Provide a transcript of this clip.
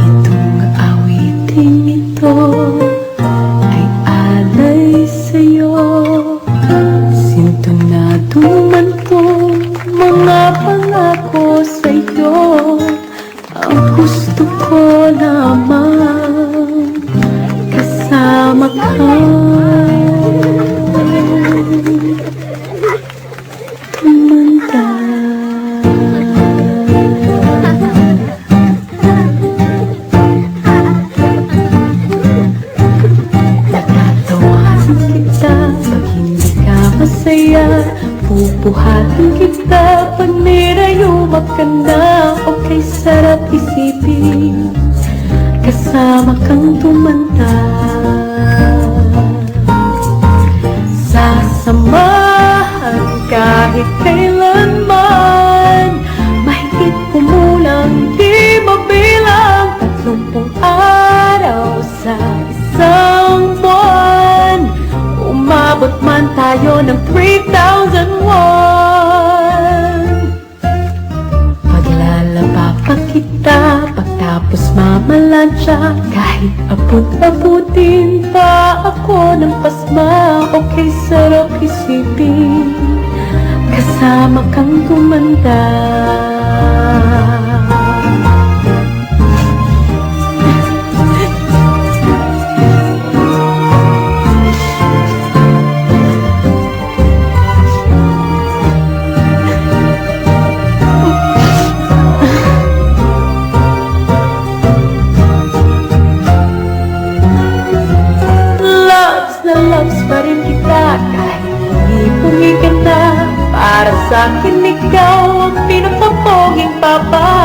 Itong awiting ito ay alay sa'yo. Sintonado man tong mga pangako sa'yo. Ang gusto ko lamang kasama ka. Tumanda. Natatawanan kita pag hindi ka masaya. Pupuhatin kita pag nirayumak ka na. Okay, sarap isipin kasama kang tumanda. Sasamahan kahit kailanman. Mahigit kumulang di mabilang 30 araw sa isang buwan. Umabot man tayo ng 3,001. Paglalaba pa kita pagtapos mamalansya. Kahit abot-abutin pa ako ng pasma. Okay, sarap isipin kasama kang tumanda. Loves pa rin kita kahit hindi ka na. Para sa'kin ikaw ang pinakapoging papa.